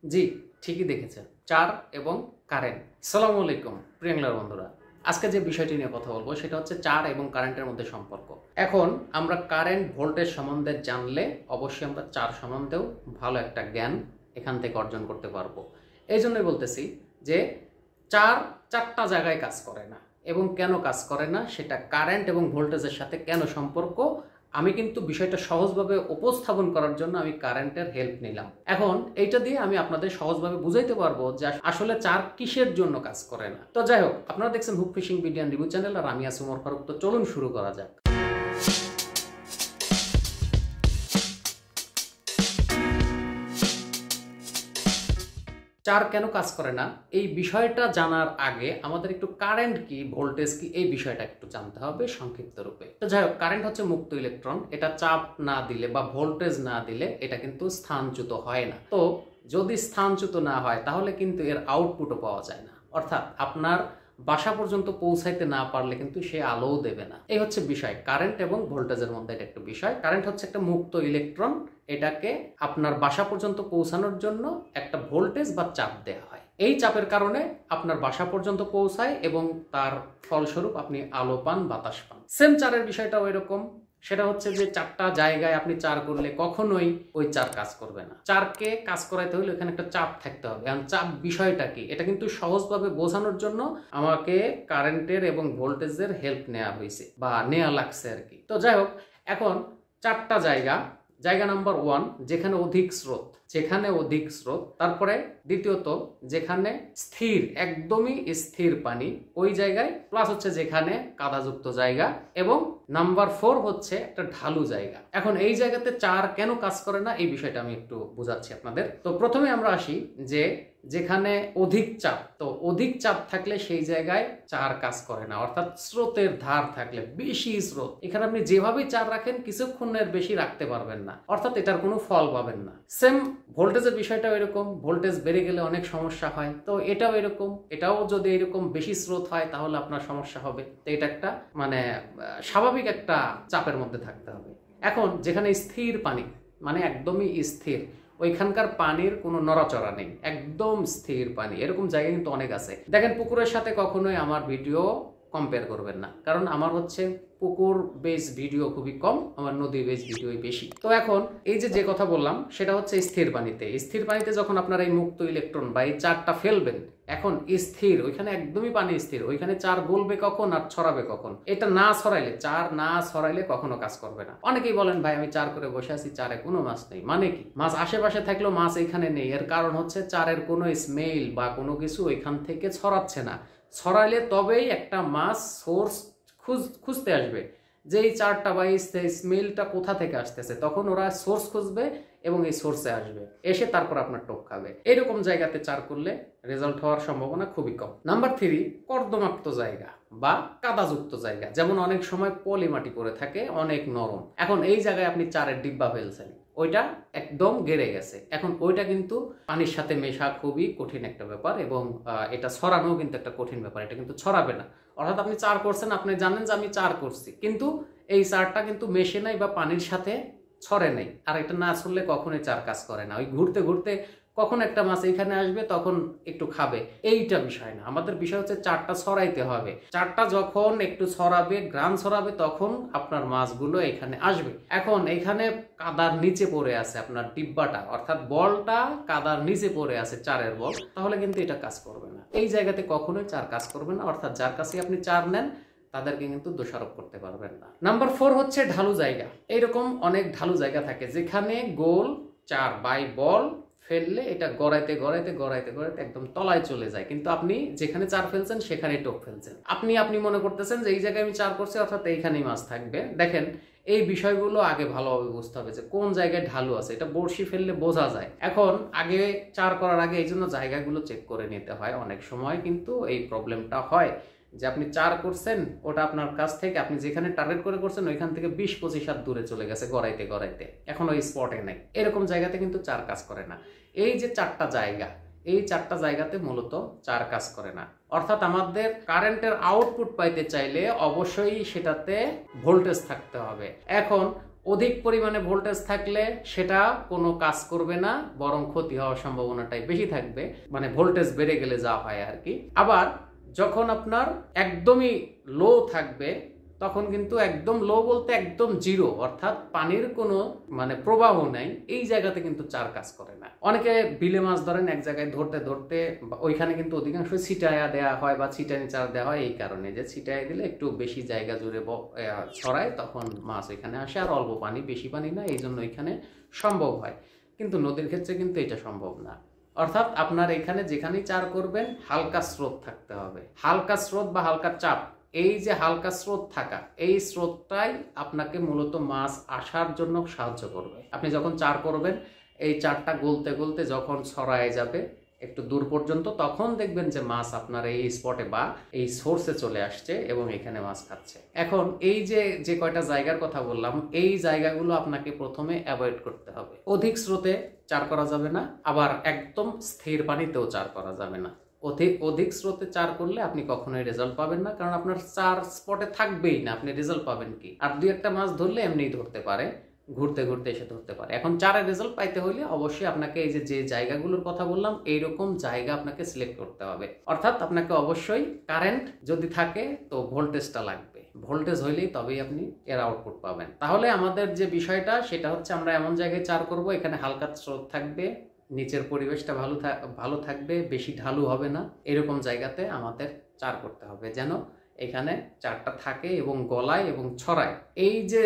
জি, ঠিকই দেখেছেন। ৪ এবং কারেন্ট। আসসালামু আলাইকুম প্রিয়াংলার বন্ধুরা। আজকে যে বিষয়টি নিয়ে কথা বলবো সেটা হচ্ছে ৪ এবং কারেন্টের মধ্যে সম্পর্ক। এখন আমরা কারেন্ট ভোল্টেজ সম্বন্ধে জানলে অবশ্যই আমরা ৪ সম্বন্ধেও ভালো একটা জ্ঞান এখান থেকে অর্জন করতে পারবো। এই জন্যই বলতেছি যে ৪টা জায়গায় কাজ করে না এবং কেন কাজ করে না সেটা কারেন্ট এবং ভোল্টেজের সাথে কেন সম্পর্ক, আমি কিন্তু বিষয়টা সহজভাবে উপস্থাপন করার জন্য আমি কারেন্টের হেল্প নিলাম। এখন এইটা দিয়ে আমি আপনাদের সহজভাবে বুঝাইতে পারবো যে আসলে ৪ কিসের জন্য কাজ করে না। তো যাই হোক, আপনারা দেখছেন hook fishing video review channel আর আমি আছি ওমর ফারুক। তো চলুন শুরু করা যাক। ৪ কেন কাজ করে না এই বিষয়টা জানার আগে আমাদের একটু কারেন্ট কি ভোল্টেজ কি এই বিষয়টা একটু জানতে হবে সংক্ষিপ্ত রূপে। তো যাই হোক, কারেন্ট হচ্ছে মুক্ত ইলেকট্রন। এটা চাপ না দিলে বা ভোল্টেজ না দিলে এটা কিন্তু স্থানচ্যুত হয় না। তো যদি স্থানচ্যুত না হয় তাহলে কিন্তু এর আউটপুটও পাওয়া যায় না, অর্থাৎ আপনার বাসা পর্যন্ত পৌঁছাইতে না পারলে কিন্তু সে আলোও দেবে না। এই হচ্ছে বিষয় কারেন্ট এবং ভোল্টেজের মধ্যে। এটা একটা বিষয়। কারেন্ট হচ্ছে একটা মুক্ত ইলেকট্রন, এটাকে আপনার বাসা পর্যন্ত পৌঁছানোর জন্য একটা ভোল্টেজ বা চাপ দেওয়া হয়। এই চাপের কারণে আপনার বাসা পর্যন্ত পৌঁছায় এবং তার ফলস্বরূপ আপনি আলো পান, বাতাস পান। সেম ৪-এর বিষয়টাও এরকম। সেটা হচ্ছে যে ৪টা জায়গায় আপনি ৪ করলে কখনোই ওই ৪ কাজ করবে না। 4কে কাজ করাইতে হলে এখানে একটা চাপ থাকতে হবে। এখন চাপ বিষয়টা কি এটা কিন্তু সহজভাবে বোঝানোর জন্য আমাকে কারেন্টের এবং ভোল্টেজের হেল্প নেওয়া হয়েছে বা নেওয়া লাগছে আর কি। তো যাই হোক, এখন 4টা জায়গা নাম্বার 1 যেখানে অধিক স্রোত, তারপরে দ্বিতীয়ত যেখানে স্থির, একদমই স্থির পানি ওই জায়গায়, প্লাস হচ্ছে যেখানে কাদাযুক্ত জায়গা, এবং নাম্বার 4 হচ্ছে একটা ঢালু জায়গা। এখন এই জায়গাতে ৪ কেন কাজ করে না এই বিষয়টা আমি একটু বোঝাচ্ছি আপনাদের। তো প্রথমে আমরা আসি যে যেখানে অধিক চাপ, তো অধিক চাপ থাকলে সেই জায়গায় ৪ কাজ করে না, অর্থাৎ স্রোতের ধার থাকলে বেশি স্রোত, এখানে আপনি যেভাবেই ৪ রাখেন কিছুক্ষণের বেশি রাখতে পারবেন না, অর্থাৎ এটার কোনো ফল পাবেন না। সেম ভোল্টেজের বিষয়টাও এরকম। ভোল্টেজ বেড়ে গেলে অনেক সমস্যা হয়, তো এটাও এরকম। এটাও যদি এরকম বেশি স্রোত হয় তাহলে আপনার সমস্যা হবে। তো এটা একটা স্বাভাবিক একটা চাপের মধ্যে থাকতে হবে। এখন যেখানে স্থির পানি, মানে একদমই স্থির, ওইখানকার পানির কোনো নড়াচড়া নেই, একদম স্থির পানি, এরকম জায়গা কিন্তু অনেক আছে। দেখেন, পুকুরের সাথে কখনোই আমার ভিডিও কম্পেয়ার করবেন না, কারণ আমার হচ্ছে পুকুর বেস ভিডিও খুবই কম, আমার নদী বেস ভিডিওই বেশি। তো এখন এই যে কথা বললাম সেটা হচ্ছে স্থির পানিতে যখন আপনারা এই মুক্ত ইলেকট্রন বা এই ৪টা ফেলবেন, এখন স্থির, ওইখানে একদমই পানি স্থির, ওইখানে ৪ বলবে কখন আর ছড়াবে কখন? এটা না ছড়াইলে, ৪ না ছড়াইলে কখনো কাজ করবে না। অনেকেই বলেন ভাই আমি ৪ করে বসে আছি, ৪-এ কোনো মাছ নেই। মানে কি? মাছ আশেপাশে থাকলেও মাছ এখানে নেই। এর কারণ হচ্ছে 4-এর কোনো স্মেল বা কোনো কিছু ওইখান থেকে ছড়াচ্ছে না। ছড়াইলে তবেই একটা মাছ সোর্স খুঁজতে আসবে, যে এই ৪টা বা এই স্মেলটা কোথা থেকে আসতেছে, তখন ওরা সোর্স খুঁজবে এবং এই সোর্সে আসবে, এসে তারপর আপনার টোপ খাবে। এরকম জায়গাতে ৪ করলে রেজাল্ট হওয়ার সম্ভাবনা খুবই কম। নাম্বার 3, কর্দমাক্ত জায়গা বা কাদাযুক্ত জায়গা, যেমন অনেক সময় পলি মাটি পড়ে থাকে, অনেক নরম। এখন এই জায়গায় আপনি 4-এর ডিব্বা ফেলছেন, ওইটা একদম গেড়ে গেছে। এখন ওইটা কিন্তু পানির সাথে মেশা খুবই কঠিন একটা ব্যাপার, এবং এটা ছড়ানো কিন্তু একটা কঠিন ব্যাপার। এটা কিন্তু ছড়াবে না, অর্থাৎ আপনি 4 করছেন, আপনি জানেন যে আমি 4 করছি, কিন্তু এই 4টা কিন্তু মেশে নাই বা পানির সাথে ছড়ে নাই। আর এটা না ছড়লে কখনোই 4 কাজ করে না। ওই ঘুরতে ঘুরতে কখন একটা মাছ এখানে আসবে, তখন একটু খাবে, এইটা বিষয় না। আমাদের বিষয় হচ্ছে 4টা ছড়াইতে হবে। 4টা যখন একটু ছড়াবে, গ্রান ছড়াবে, তখন আপনার মাছগুলো এখানে আসবে। এখন এখানে কাদার নিচে পড়ে আছে আপনার ডিব্বাটা, অর্থাৎ বলটা কাদার নিচে পড়ে আছে, 4-এর বল, তাহলে কিন্তু এটা কাজ করবে না। এই জায়গাতে কখনোই 4 কাজ করবে না, অর্থাৎ যার কাছে আপনি 4 নেন তাদেরকে কিন্তু দোষারোপ করতে পারবেন না। নাম্বার 4 হচ্ছে ঢালু জায়গা। এইরকম অনেক ঢালু জায়গা থাকে যেখানে গোল 4 বাই বল ফেললে এটা গড়াইতে একদম তলায় চলে যায়, কিন্তু আপনি যেখানে 4 ফেলছেন সেখানে টোপ ফেলছেন। আপনি মনে করতেছেন যে এই জায়গায় আমি 4 করছি, অর্থাৎ এইখানেই মাছ থাকবে। দেখেন, এই বিষয়গুলো আগে ভালোভাবে বুঝতে হবে যে কোন জায়গায় ঢালু আছে। এটা বড়শি ফেললে বোঝা যায়। এখন আগে 4 করার আগে এই জন্য জায়গাগুলো চেক করে নিতে হয়। অনেক সময় কিন্তু এই প্রবলেমটা হয় যে আপনি 4 করছেন, ওটা আপনার কাছ থেকে, আপনি যেখানে টার্গেট করে করছেন ওইখান থেকে 20-25 হাত দূরে চলে গেছে, গড়াইতে এখন ওই স্পটে নাই। এরকম জায়গাতে কিন্তু 4 কাজ করে না। এই যে 4টা জায়গা, এই 4টা জায়গাতে মূলত 4 কাজ করে না। অর্থাৎ আমাদের কারেন্টের আউটপুট পাইতে চাইলে অবশ্যই সেটাতে ভোল্টেজ থাকতে হবে। এখন অধিক পরিমাণে ভোল্টেজ থাকলে সেটা কোনো কাজ করবে না, বরং ক্ষতি হওয়ার সম্ভাবনাটাই বেশি থাকবে, মানে ভোল্টেজ বেড়ে গেলে যা হয় আর কি। আবার যখন আপনার একদমই লো থাকবে তখন কিন্তু একদম লো বলতে একদম জিরো, অর্থাৎ পানির কোনো মানে প্রবাহ নাই, এই জায়গাতে কিন্তু চার কাজ করে না। অনেকে বিলে মাছ ধরেন এক জায়গায় ধরতে ধরতে ওইখানে কিন্তু অধিকাংশ ছিটায়া দেওয়া হয় বা ছিটানি চার দেওয়া হয়, এই কারণে যে ছিটায় দিলে একটু বেশি জায়গা জুড়ে ছড়ায়, তখন মাছ এখানে আসে, আর অল্প পানি, বেশি পানি না, এই জন্য এখানে সম্ভব হয়। কিন্তু নদীর ক্ষেত্রে কিন্তু এটা সম্ভব না। অর্থাৎ আপনার এখানে যেখানেই চার করবেন হালকা স্রোত থাকতে হবে, হালকা স্রোত বা হালকা চাপ। এই যে হালকা স্রোত থাকা, এই স্রোতটাই আপনাকে মূলত মাছ আসার জন্য সাহায্য করবে। আপনি যখন চার করবেন, এই চারটা গলতে গলতে যখন ছড়ায় যাবে একটু দূর পর্যন্ত, তখন দেখবেন যে মাছ আপনার এই স্পটে বা এই সোর্সে চলে আসছে এবং এখানে মাছ খাচ্ছে। এখন এই যে কয়টা জায়গার কথা বললাম, এই জায়গাগুলো আপনাকে প্রথমে অ্যাভয়েড করতে হবে। অধিক স্রোতে চার করা যাবে না, আবার একদম স্থির পানিতেও চার করা যাবে না। অধিক স্রোতে চার করলে আপনি কখনোই রেজাল্ট পাবেন না, কারণ আপনার চার স্পটে থাকবেই না, আপনি রেজাল্ট পাবেন কি? আর দুই একটা মাছ ধরলে এমনিই ধরতে পারে, ঘুরতে ঘুরতে এসে ধরতে পারে। এখন চারের রেজাল্ট পাইতে হলে অবশ্যই আপনাকে এই যে জায়গাগুলোর কথা বললাম, এইরকম জায়গা আপনাকে সিলেক্ট করতে হবে। অর্থাৎ আপনাকে অবশ্যই কারেন্ট যদি থাকে তো ভোল্টেজটা লাগবে, ভোল্টেজ হইলেই তবেই আপনি এর আউটপুট পাবেন। তাহলে আমাদের যে বিষয়টা সেটা হচ্ছে, আমরা এমন জায়গায় চার করব এখানে হালকা স্রোত থাকবে, নিচের পরিবেশটা ভালো থাকবে, বেশি ঢালু হবে না, এরকম জায়গাতে আমাদের চার করতে হবে, যেন এখানে চারটা থাকে এবং গলায় এবং ছড়ায়। এই যে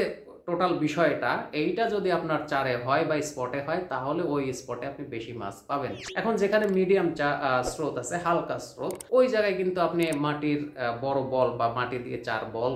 টোটাল বিষয়টা, এইটা যদি আপনার চারে হয় বা স্পটে হয়, তাহলে ওই স্পটে আপনি বেশি মাছ পাবেন। এখন যেখানে মিডিয়াম স্রোত আছে, হালকা স্রোত, ওই জায়গায় কিন্তু আপনি মাটির বড় বল বা মাটি দিয়ে চার বল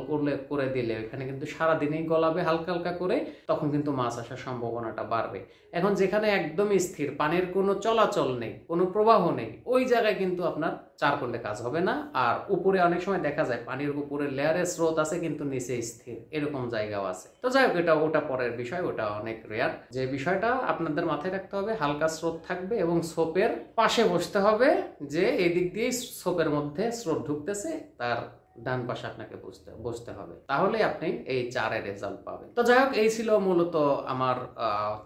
করে দিলে এখানে কিন্তু সারাদিনেই গলাবে হালকা হালকা করে, তখন কিন্তু মাছ আসার সম্ভাবনাটা বাড়বে। এখন যেখানে একদমই স্থির, পানির কোনো চলাচল নেই, কোনো প্রবাহ নেই, ওই জায়গায় কিন্তু আপনার চার করলে কাজ হবে না। আর উপরে অনেক সময় দেখা যায় পানির উপরে লেয়ারে স্রোত আছে কিন্তু নিচে স্থির, এরকম জায়গাও আছে। তো যাই হোক, ওটা পরের বিষয়, ওটা অনেক রেয়ার। যে বিষয়টা আপনাদের মাথায় রাখতে হবে, হালকা স্রোত থাকবে এবং সোপের পাশে বসতে হবে, যে এদিক দিয়ে সোপের মধ্যে স্রোত ঢুকতেছে, তার ডান পাশে আপনাকে বসতে হবে, তাহলে আপনি এই চারের রেজাল্ট পাবেন। তো যাই হোক, এই ছিল মূলত আমার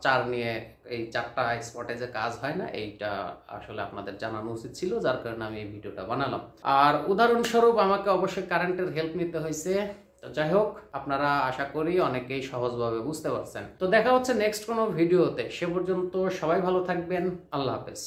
চার নিয়ে, এই চারটা স্পটে যে কাজ হয় না, এইটা আসলে আপনাদের জানানো উচিত ছিল, যার কারণে আমি এই ভিডিওটা বানালাম। আর উদাহরণস্বরূপ আমাকে অবশ্যই কারেন্টের হেল্প নিতে হয়েছে। তো যাই হোক, আপনারা আশা করি অনেকেই সহজভাবে বুঝতে পারছেন। তো দেখা হচ্ছে নেক্সট কোনো ভিডিওতে, সে পর্যন্ত সবাই ভালো থাকবেন, আল্লাহ হাফেজ।